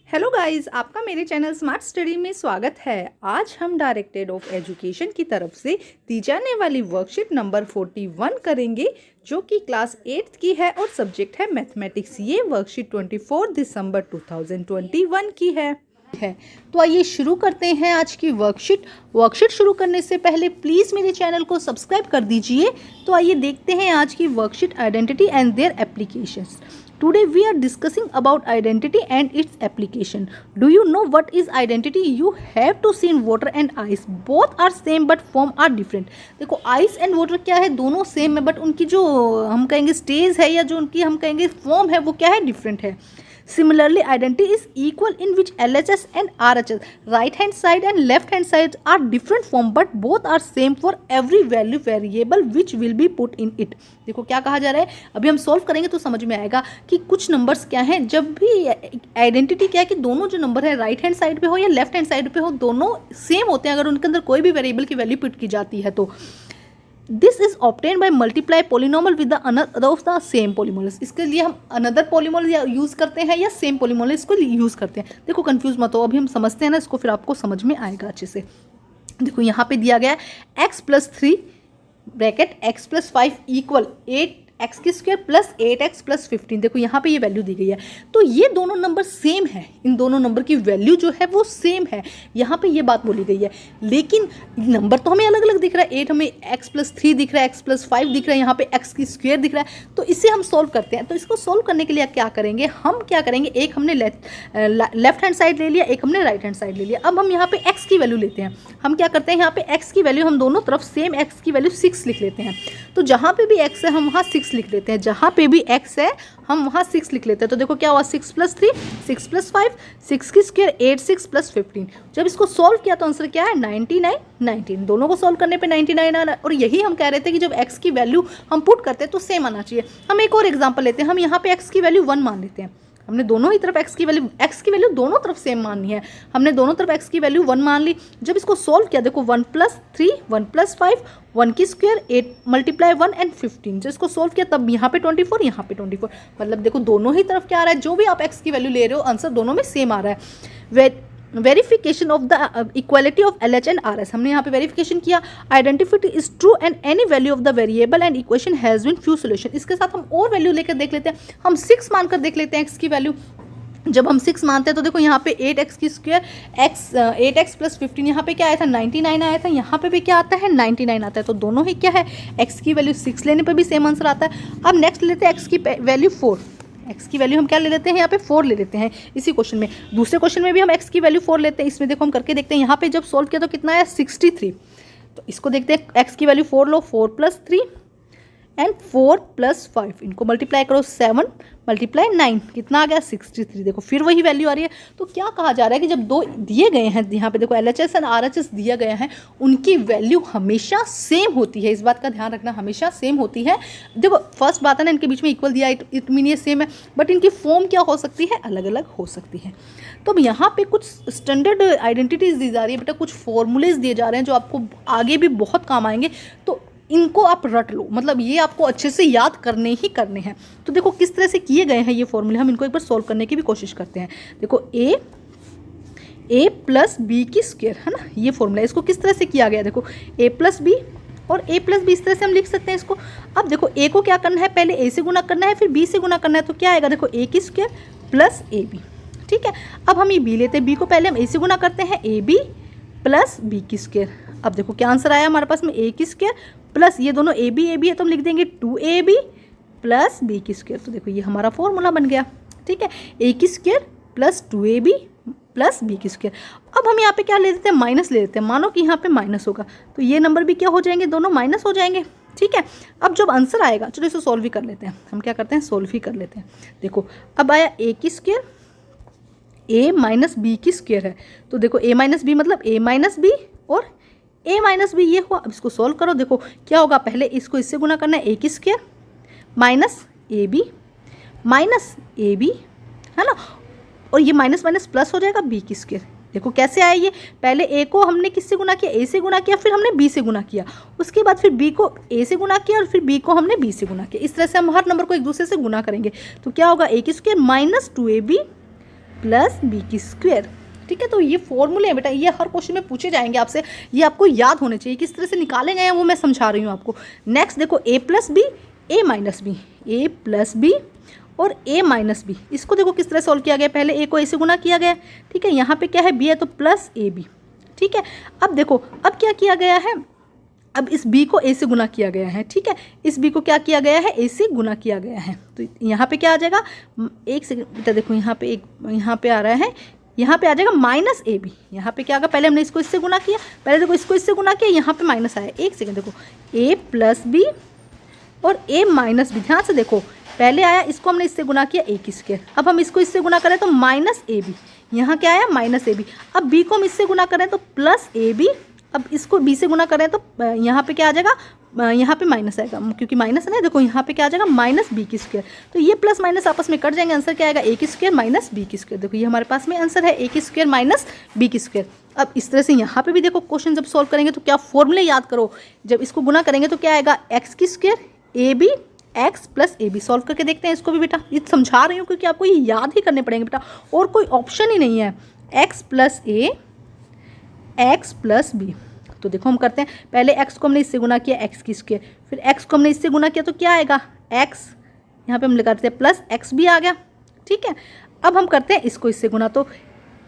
Hello guys, आपका मेरे channel smart study में स्वागत है। आज हम डायरेक्टेड ऑफ एजुकेशन की तरफ से दी जाने वाली वर्कशीट नंबर 41 करेंगे, जो कि क्लास 8th की है और सब्जेक्ट है मैथमेटिक्स। ये वर्कशीट 24 दिसंबर 2021 की है। तो आइए शुरू करते हैं आज की वर्कशीट शुरू करने से पहले प्लीज़ मेरे चैनल को सब्सक्राइब कर दीजिए। तो आइए देखते हैं आज की worksheet identity and their applications. Today we are discussing about identity and its application. Do you know what is identity? You have to see in water and ice. Both are same but form are different. देखो ice and water क्या है, दोनों same है but उनकी जो हम कहेंगे stage है या जो उनकी हम कहेंगे फॉर्म है वो क्या है, डिफरेंट है। Similarly, identity is equal in which LHS and RHS, right hand side and left hand side, are different form but both are same for every value variable which will be put in it. देखो क्या कहा जा रहा है, अभी हम solve करेंगे तो समझ में आएगा कि कुछ नंबर्स क्या हैं। जब भी आइडेंटिटी क्या है कि दोनों जो नंबर है राइट हैंड साइड पे हो या लेफ्ट हैंड साइड पे हो, दोनों सेम होते हैं अगर उनके अंदर कोई भी वेरिएबल की वैल्यू पुट की जाती है तो। This is obtain by multiply polynomial with the another of the same पोलिनोमल्स। इसके लिए हम अनदर पोलिनोमल यूज़ करते हैं या सेम पोलिनोमल इसको यूज़ करते हैं। देखो कंफ्यूज मत हो, अभी हम समझते हैं ना इसको, फिर आपको समझ में आएगा अच्छे से। देखो यहाँ पे दिया गया है x+3 bracket x+5 equal 8x² plus 8x+15। देखो यहाँ पे ये वैल्यू दी गई है, तो ये दोनों नंबर सेम है, इन दोनों नंबर की वैल्यू जो है वो सेम है। यहाँ पे ये बात बोली गई है, लेकिन नंबर तो हमें अलग अलग दिख रहा है। 8 हमें x+3 दिख रहा है, x+5 दिख रहा है, यहाँ पे x² दिख रहा है। तो इसे हम सोल्व करते हैं। तो इसको सोल्व करने के लिए क्या करेंगे, हम क्या करेंगे, एक हमने लेफ्ट हैंड साइड ले लिया, एक हमने राइट हैंड साइड ले लिया। अब हम यहाँ पे x की वैल्यू लेते हैं। हम क्या करते हैं, यहाँ पे x की वैल्यू हम दोनों तरफ सेम x की वैल्यू 6 लिख लेते हैं। तो जहाँ पे भी x है हम वहाँ 6 लिख लेते हैं, जहाँ पे भी x है हम वहाँ 6 लिख लेते हैं। तो देखो क्या हुआ, 6+3 6+5 6² 8 6+15। जब इसको सॉल्व किया तो आंसर क्या है, 19 दोनों को सॉल्व करने पे 99 आना। और यही हम कह रहे थे कि जब x की वैल्यू हम पुट करते हैं तो सेम आना चाहिए। हम एक और एग्जांपल लेते हैं। हम यहाँ पे x की वैल्यू 1 मान लेते हैं। हमने दोनों ही तरफ x की वैल्यू दोनों तरफ सेम माननी है। हमने दोनों तरफ x की वैल्यू 1 मान ली। जब इसको सॉल्व किया, देखो 1+3 1+5 1² 8 मल्टीप्लाई 1 एंड 15। जब इसको सॉल्व किया तब यहाँ पे 24 यहाँ पे 24, मतलब देखो दोनों ही तरफ क्या आ रहा है, जो भी आप x की वैल्यू ले रहे हो आंसर दोनों में सेम आ रहा है। Verification of the equality of LH and RS, हमने यहाँ पे वेरिफिकेशन किया। Identity is true and any value of the variable and equation has been few solution. इसके साथ हम और वैल्यू लेकर देख लेते हैं। हम 6 मानकर देख लेते हैं x की वैल्यू। जब हम 6 मानते हैं तो देखो यहाँ पे 8x² यहाँ पे क्या आया था, 99 आया था। यहाँ पे भी क्या आता है, 99 आता है। तो दोनों ही क्या है, x की वैल्यू 6 लेने पे भी सेम आंसर आता है। अब नेक्स्ट लेते हैं x की वैल्यू 4। x की वैल्यू हम क्या ले लेते हैं, यहाँ पे 4 ले लेते हैं इसी क्वेश्चन में। दूसरे क्वेश्चन में भी हम x की वैल्यू 4 लेते हैं। इसमें देखो हम करके देखते हैं, यहाँ पे जब सोल्व किया तो कितना आया, 63। तो इसको देखते हैं, x की वैल्यू 4 लो, 4+3 एंड 4+5, इनको मल्टीप्लाई करो, 7 मल्टीप्लाई 9 कितना आ गया, 63। देखो फिर वही वैल्यू आ रही है। तो क्या कहा जा रहा है कि जब दो दिए गए हैं, यहाँ पे देखो LHS एंड RHS दिया गया है, उनकी वैल्यू हमेशा सेम होती है। इस बात का ध्यान रखना, हमेशा सेम होती है। देखो फर्स्ट बात है ना, इनके बीच में इक्वल दिया, इट मीन ये सेम है, बट इनकी फॉर्म क्या हो सकती है, अलग अलग हो सकती है। तो अब यहाँ पे कुछ स्टैंडर्ड आइडेंटिटीज दी जा रही है बेटा, कुछ फॉर्मूलेज दिए जा रहे हैं जो आपको आगे भी बहुत काम आएंगे। तो इनको आप रट लो, मतलब ये आपको अच्छे से याद करने ही करने हैं। तो देखो किस तरह से किए गए हैं ये फॉर्मूले, हम इनको एक बार सॉल्व करने की भी कोशिश करते हैं। देखो a+b² है ना, ये फॉर्मूला, इसको किस तरह से किया गया, देखो a+b और a+b इस तरह से हम लिख सकते हैं इसको। अब देखो a को क्या करना है, पहले a से गुना करना है, फिर b से गुना करना है। तो क्या आएगा, देखो a² प्लस ab। ठीक है, अब हम ये b लेते हैं, b को पहले हम a से गुना करते हैं, ab प्लस b²। अब देखो क्या आंसर आया हमारे पास में, a² प्लस ये दोनों ab है तो हम लिख देंगे 2ab प्लस b²। तो देखो ये हमारा फॉर्मूला बन गया। ठीक है, a² plus 2ab plus b²। अब हम यहाँ पे क्या ले लेते हैं, माइनस ले लेते हैं। मानो कि यहाँ पे माइनस होगा तो ये नंबर भी क्या हो जाएंगे, दोनों माइनस हो जाएंगे। ठीक है, अब जब आंसर आएगा, चलो इसे सॉल्व ही कर लेते हैं। हम क्या करते हैं, सॉल्व ही कर लेते हैं। देखो अब आया a² a - b² है। तो देखो a - b मतलब a - b और a - b ये हुआ। अब इसको सॉल्व करो, देखो क्या होगा, पहले इसको इससे गुना करना है, a² माइनस ab है ना, और ये माइनस माइनस प्लस हो जाएगा b²। देखो कैसे आया ये, पहले a को हमने किससे गुना किया, a से गुना किया, फिर हमने b से गुना किया, उसके बाद फिर b को a से गुना किया और फिर b को हमने b से गुना किया। इस तरह से हम हर नंबर को एक दूसरे से गुना करेंगे। तो क्या होगा, a² minus 2ab plus b की स्क्वायर। ठीक है, तो ये फॉर्मूले हैं बेटा, ये हर क्वेश्चन में पूछे जाएंगे आपसे, ये आपको याद होने चाहिए। किस तरह से निकाले गए हैं वो मैं समझा रही हूँ आपको। नेक्स्ट देखो ए प्लस बी, ए माइनस बी, ए प्लस बी और ए माइनस बी, इसको देखो किस तरह सॉल्व किया गया। पहले ए को ए से गुना किया गया, ठीक है, यहाँ पे क्या है बी है तो प्लस ए बी। ठीक है, अब देखो अब क्या किया गया है, अब इस b को a से गुना किया गया है। ठीक है, इस b को क्या किया गया है, a से गुना किया गया है। तो यहाँ पे क्या आ जाएगा, एक सेकंड बेटा देखो, यहाँ पे एक, यहाँ पे आ रहा है, यहाँ पे आ जाएगा माइनस ए बी। यहाँ पे क्या होगा, पहले हमने इसको इससे गुना किया, पहले देखो इसको इससे गुना किया, यहाँ पे माइनस आया। एक सेकंड देखो, a प्लस बी और a माइनस बी, ध्यान से देखो, पहले आया इसको हमने इससे गुना किया a की स्क्वायर, अब हम इसको इससे गुना करें तो माइनस ए बी, यहाँ क्या आया माइनस ए बी। अब b को हम इससे गुना करें तो प्लस ए बी, अब इसको b से गुना करें तो यहाँ पे क्या आ जाएगा, यहाँ पे माइनस आएगा, क्योंकि माइनस है ना, देखो यहाँ पे क्या आ जाएगा माइनस बी की स्क्वायर। तो ये प्लस माइनस आपस में कट जाएंगे, आंसर क्या आएगा ए की स्क्वायर माइनस बी की स्क्वायर। देखो ये हमारे पास में आंसर है ए की स्क्वायर माइनस बी की स्क्वायर। अब इस तरह से यहाँ पे भी देखो क्वेश्चन जब सॉल्व करेंगे तो क्या फॉर्मूले याद करो, जब इसको गुना करेंगे तो क्या आएगा एक्स की square a b x plus a b. Solve करके देखते हैं इसको भी बेटा, ये समझा रही हूँ क्योंकि आपको ये याद ही करने पड़ेंगे बेटा, और कोई ऑप्शन ही नहीं है। एक्स प्लस ए एक्स प्लस बी, तो देखो हम करते हैं, पहले x को हमने इससे गुना किया एक्स की स्क्वायर, फिर x को हमने इससे गुना किया तो क्या आएगा x, यहाँ पे हम लगाते हैं प्लस x भी आ गया। ठीक है, अब हम करते हैं इसको इससे गुना तो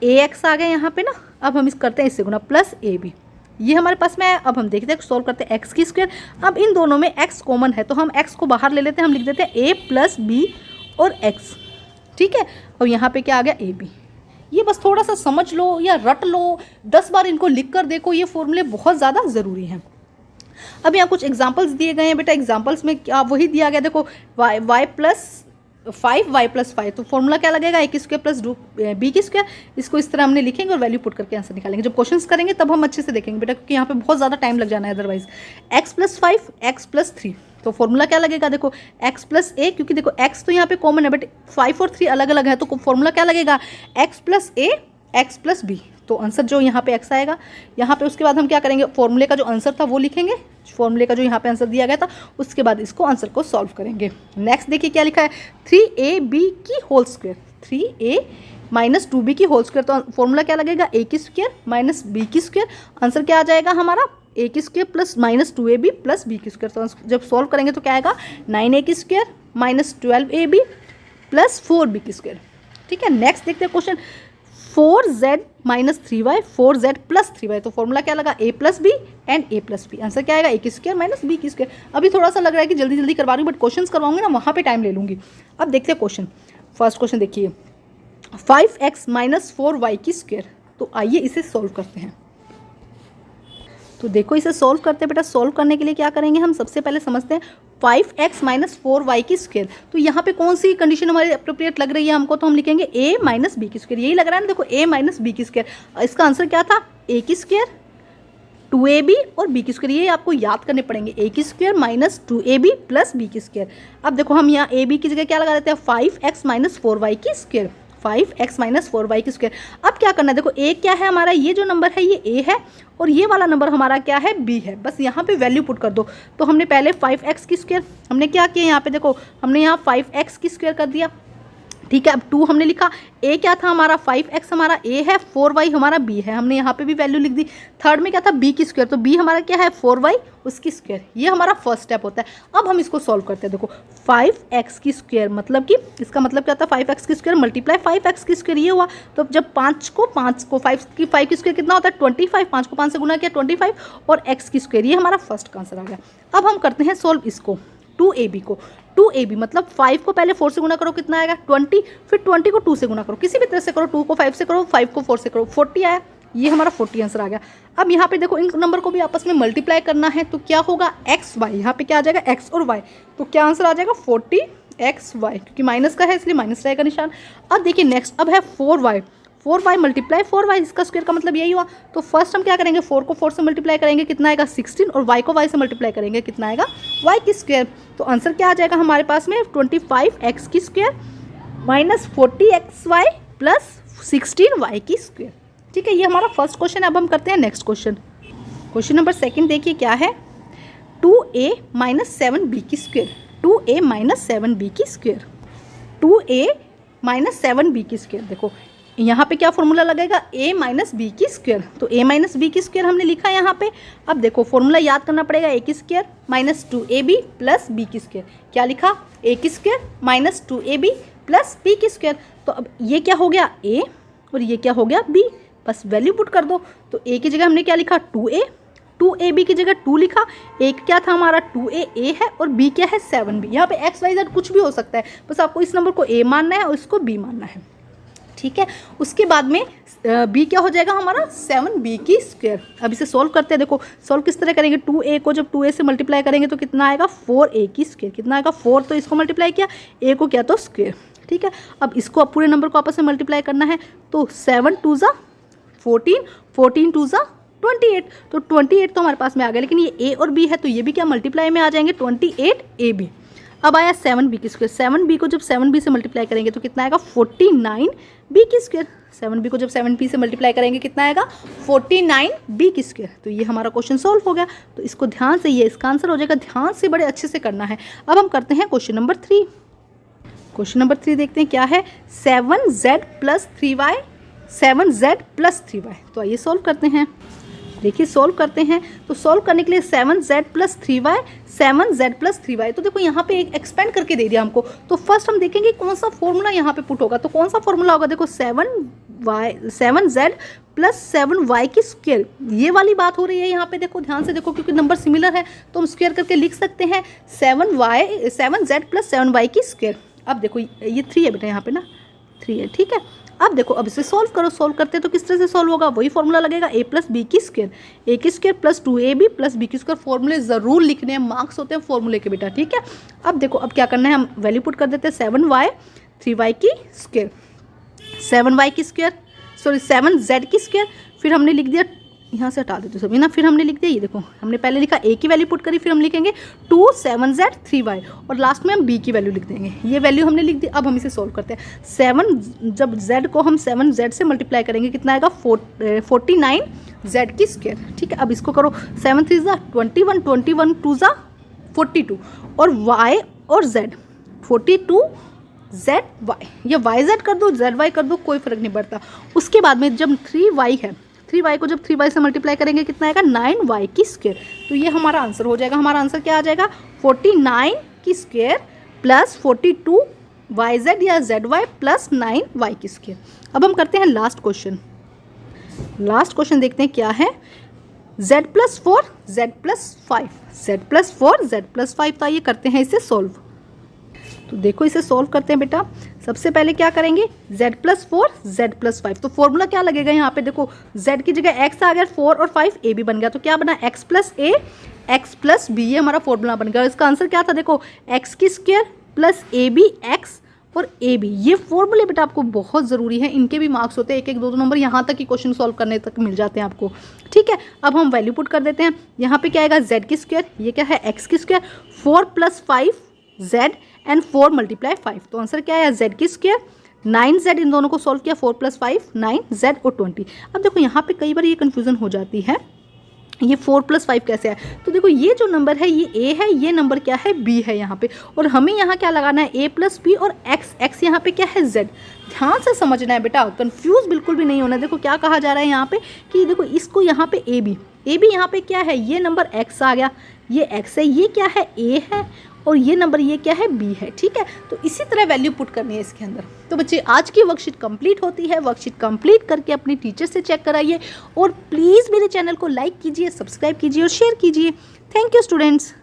ax आ गया यहाँ पे ना, अब हम इस करते हैं इससे गुना प्लस ए बी, ये हमारे पास में है। अब हम देखते हैं सॉल्व करते हैं x की स्क्वायर, अब इन दोनों में x कॉमन है तो हम x को बाहर ले लेते हैं, हम लिख देते हैं a प्लस बी और x। ठीक है, और यहाँ पे क्या आ गया ए बी। ये बस थोड़ा सा समझ लो या रट लो, 10 बार इनको लिख कर देखो, ये फॉर्मूले बहुत ज़्यादा ज़रूरी हैं। अब यहाँ कुछ एग्जांपल्स दिए गए हैं बेटा, एग्जांपल्स में क्या वही दिया गया, देखो y प्लस 5 y प्लस 5, तो फॉर्मूला क्या लगेगा ए की स्क्वायर प्लस बी की स्क्वायर। इसको इस तरह हमने लिखेंगे और वैल्यू पुट करके आंसर निकालेंगे। जब क्वेश्चंस करेंगे तब हम अच्छे से देखेंगे बेटा, क्योंकि यहाँ पे बहुत ज़्यादा टाइम लग जाना है otherwise. x plus 5 x plus 3, तो फॉर्मूला क्या लगेगा, देखो x प्लस ए, क्योंकि देखो x तो यहाँ पे कॉमन है बट 5 और 3 अलग अलग है, तो फॉर्मूला क्या लगेगा x प्लस ए एक्स प्लस बी। तो आंसर जो यहाँ पे x आएगा, यहाँ पे उसके बाद हम क्या करेंगे, फॉर्मूले का जो आंसर था वो लिखेंगे, फॉर्मूले का जो यहाँ पे आंसर दिया गया था, उसके बाद इसको आंसर को सॉल्व करेंगे। नेक्स्ट देखिए क्या लिखा है, 3ab की whole square, 3a minus 2b की होल स्क्वायर, तो फॉर्मूला क्या लगेगा ए की स्क्वायर माइनस बी की स्क्वायर। आंसर क्या आ जाएगा हमारा ए की square plus minus 2ab plus b की स्क्वायर। तो जब सॉल्व करेंगे तो क्या आएगा 9a की square minus 12ab plus 4b की स्क्वायर। ठीक है, नेक्स्ट देखते हैं question, 4z minus 3y 4z plus 3y, तो फॉर्मूला क्या लगा a plus b and a plus b. Answer क्या आएगा ए की स्क्वायर माइनस बी की स्क्वायर। अभी थोड़ा सा लग रहा है कि जल्दी जल्दी करवा रही हूँ, बट क्वेश्चंस करवाऊंगी ना वहाँ पे टाइम ले लूँगी। अब देखते हैं क्वेश्चन, फर्स्ट क्वेश्चन देखिए, 5x माइनस 4y की स्क्वायर, तो आइए इसे सॉल्व करते हैं। तो देखो इसे सॉल्व करते हैं बेटा, सॉल्व करने के लिए क्या करेंगे हम, सबसे पहले समझते हैं 5x माइनस 4y की स्क्वायर। तो यहाँ पे कौन सी कंडीशन हमारी अप्रोप्रिएट लग रही है हमको, तो हम लिखेंगे a माइनस बी की स्क्वायर, यही लग रहा है ना, देखो a माइनस बी की स्क्वायर। इसका आंसर क्या था a की स्क्वायर 2ab और b की स्क्वायर, ये आपको याद करने पड़ेंगे, a की square minus 2ab plus b की स्क्वायर। अब देखो हम यहाँ ab की जगह क्या लगा देते हैं 5x माइनस 4y की स्क्वायर, 5x माइनस 4y की स्क्वायर। अब क्या करना है, देखो a क्या है हमारा, ये जो नंबर है ये a है और ये वाला नंबर हमारा क्या है b है, बस यहाँ पे वैल्यू पुट कर दो। तो हमने पहले 5x की स्क्वायर हमने क्या किया, यहाँ पे देखो हमने यहाँ 5x की स्क्वायर कर दिया। ठीक है, अब 2 हमने लिखा, a क्या था हमारा 5x हमारा a है, 4y हमारा b है, हमने यहाँ पे भी वैल्यू लिख दी। थर्ड में क्या था b की स्क्वायर, तो b हमारा क्या है 4y उसकी स्क्वायर, ये हमारा फर्स्ट स्टेप होता है। अब हम इसको सॉल्व करते हैं, देखो 5x की स्क्वायर मतलब कि इसका मतलब क्या था 5x की स्क्वायर मल्टीप्लाई 5x की स्क्वायर, ये हुआ। तो जब 5 को 5 की स्क्वायर कितना होता है 25, 5 को 5 से गुना किया 25 और x की स्क्वायर, ये हमारा फर्स्ट का आंसर आ गया। अब हम करते हैं सॉल्व इसको 2ab को, 2ab मतलब 5 को पहले 4 से गुना करो कितना आएगा 20, फिर 20 को 2 से गुना करो, किसी भी तरह से करो, 2 को 5 से करो, 5 को 4 से करो, 40 आया, ये हमारा 40 आंसर आ गया। अब यहाँ पे देखो इन नंबर को भी आपस में मल्टीप्लाई करना है, तो क्या होगा x y, यहाँ पे क्या आ जाएगा x और y, तो क्या आंसर आ जाएगा 40xy, क्योंकि माइनस का है इसलिए माइनस रहेगा निशान। अब देखिए नेक्स्ट, अब है 4y मल्टीप्लाई 4y, इसका स्क्वायर का मतलब यही हुआ। तो फर्स्ट हम क्या करेंगे 4 को 4 से मल्टीप्लाई करेंगे कितना आएगा 16, और y को y से मल्टीप्लाई करेंगे कितना आएगा y की स्क्वायर। तो आंसर क्या आ जाएगा हमारे पास में 25x की square minus 40xy plus 16y की स्क्वायर। ठीक है, ये हमारा फर्स्ट क्वेश्चन। अब हम करते हैं next question, question number second देखिए क्या है, 2a माइनस 7b की स्क्वायर, 2a माइनस 7b की स्क्वायर, 2a माइनस 7b की स्क्वायर। देखो यहाँ पे क्या फॉर्मूला लगेगा, a माइनस बी की स्क्वायर। तो a माइनस बी की स्क्वायर हमने लिखा है यहाँ पे। अब देखो फॉर्मूला याद करना पड़ेगा, a की square minus 2ab plus b की स्क्वायर। क्या लिखा, a की square minus 2ab plus b की स्क्वायर। तो अब ये क्या हो गया a और ये क्या हो गया b, बस वैल्यू पुट कर दो। तो a की जगह हमने क्या लिखा 2a, 2ab की जगह 2 लिखा, एक क्या था हमारा 2a है और b क्या है 7b। यहाँ पे x y z कुछ भी हो सकता है, बस आपको इस नंबर को a मानना है और इसको b मानना है, ठीक है। उसके बाद में b क्या हो जाएगा हमारा 7b की स्क्वायर। अब इसे सॉल्व करते हैं। देखो सॉल्व किस तरह करेंगे, 2a को जब 2a से मल्टीप्लाई करेंगे तो कितना आएगा 4a की स्क्वायर। कितना आएगा 4, तो इसको मल्टीप्लाई किया, a को क्या तो स्क्वायर, ठीक है। अब इसको अब पूरे नंबर को आपस में मल्टीप्लाई करना है। तो 7 2 ज़ा 14, 14 2 ज़ा 28, तो 28 तो हमारे पास में आ गया। लेकिन ये a और b है तो ये भी क्या मल्टीप्लाई में आ जाएंगे, 28ab। अब आया 7b की स्क्वायर, 7b को जब 7b से मल्टीप्लाई करेंगे तो कितना आएगा 49b की स्क्वायर। 7b को जब 7b से मल्टीप्लाई करेंगे कितना आएगा 49b की स्क्वायर। तो ये हमारा क्वेश्चन सॉल्व हो गया। तो इसको ध्यान से, ये इसका आंसर हो जाएगा, ध्यान से बड़े अच्छे से करना है। अब हम करते हैं क्वेश्चन नंबर 3। क्वेश्चन नंबर 3 देखते हैं क्या है, 7z plus 3y, 7z plus 3y। तो आइए सॉल्व करते हैं। देखिए सॉल्व करते हैं। तो सॉल्व करने के लिए 7z plus 3y, 7z plus 3y। तो देखो यहाँ पे एक एक्सपेंड करके दे दिया हमको। तो फर्स्ट हम देखेंगे कौन सा फॉर्मूला यहाँ पे पुट होगा। तो कौन सा फॉर्मूला होगा, देखो 7z प्लस 7y की स्क्वायर, ये वाली बात हो रही है यहाँ पे। देखो ध्यान से देखो, क्योंकि नंबर सिमिलर है तो हम स्क्वायर करके लिख सकते हैं 7z प्लस 7y की स्क्वायर। अब देखो ये 3 है बेटा, यहाँ पे ना 3 है, ठीक है। अब देखो अब इसे सॉल्व करो। सॉल्व करते हैं तो किस तरह से सॉल्व होगा, वही फॉर्मूला लगेगा a प्लस बी की स्क्वायर, a की square plus 2ab plus b की स्क्वायर। फॉर्मूले ज़रूर लिखने हैं, मार्क्स होते हैं फॉर्मूले के बेटा, ठीक है। अब देखो अब क्या करना है, हम वैल्यू पुट कर देते हैं 7y 3y की स्क्वायर, 7y की स्क्वायर, सॉरी 7z की स्क्वायर। फिर हमने लिख दिया, यहाँ से हटा देते सभी ना, फिर हमने लिख दिया, ये देखो हमने पहले लिखा a की वैल्यू पुट करी, फिर हम लिखेंगे 2 7z 3y और लास्ट में हम b की वैल्यू लिख देंगे। ये वैल्यू हमने लिख दी। अब हम इसे सॉल्व करते हैं। 7 जब z को हम 7z से मल्टीप्लाई करेंगे कितना आएगा 49z की स्क्वायर, ठीक है। अब इसको करो 7 3 ज़ा 21, 21 2 ज़ा 42 और y और z 42 ZY, या YZ कर दो ZY कर दो, कोई फर्क नहीं पड़ता। उसके बाद में जब 3y है, 3y को जब 3y से मल्टीप्लाई करेंगे कितना आएगा 9y की स्क्वायर। तो ये हमारा आंसर हो जाएगा। हमारा आंसर क्या आ जाएगा 49 की स्क्वायर प्लस 42 YZ या ZY प्लस 9y की स्क्वायर। अब हम करते हैं लास्ट क्वेश्चन। लास्ट क्वेश्चन देखते हैं क्या है, z plus 4 z plus 5, z plus 4 z plus 5। तो आइए करते हैं इसे सॉल्व। तो देखो इसे सॉल्व करते हैं बेटा। सबसे पहले क्या करेंगे, z प्लस 4 z प्लस 5। तो फॉर्मूला क्या लगेगा यहाँ पे, देखो z की जगह x आ गया, 4 और 5 a भी बन गया। तो क्या बना x plus a x plus b, ये हमारा फॉर्मूला बन गया। इसका आंसर क्या था, देखो x की square plus a b x और ए बी। ये फॉर्मूले बेटा आपको बहुत ज़रूरी है, इनके भी मार्क्स होते हैं, 1 1 2 2 नंबर यहाँ तक की क्वेश्चन सॉल्व करने तक मिल जाते हैं आपको, ठीक है। अब हम वैल्यू पुट कर देते हैं। यहाँ पे क्या आएगा z की स्क्वायर, ये क्या है x की square, 4 plus 5 z and 4 multiply 5। तो आंसर क्या है z की स्क्वायर 9z, इन दोनों को सॉल्व किया 4 प्लस 5 9z और 20। अब देखो यहाँ पे कई बार ये कन्फ्यूज़न हो जाती है, ये 4 प्लस 5 कैसे है। तो देखो ये जो नंबर है ये a है, ये नंबर क्या है b है यहाँ पे, और हमें यहाँ क्या लगाना है a प्लस b और x यहाँ पे क्या है z। ध्यान से समझना है बेटा, कंफ्यूज बिल्कुल भी नहीं होना। देखो क्या कहा जा रहा है यहाँ पे कि देखो इसको यहाँ पे a b यहाँ पे क्या है, ये नंबर x आ गया, ये x है, ये क्या है a है, और ये नंबर ये क्या है b है, ठीक है। तो इसी तरह वैल्यू पुट करनी है इसके अंदर। तो बच्चे आज की वर्कशीट कंप्लीट होती है। वर्कशीट कंप्लीट करके अपने टीचर से चेक कराइए और प्लीज़ मेरे चैनल को लाइक कीजिए, सब्सक्राइब कीजिए और शेयर कीजिए। Thank you students.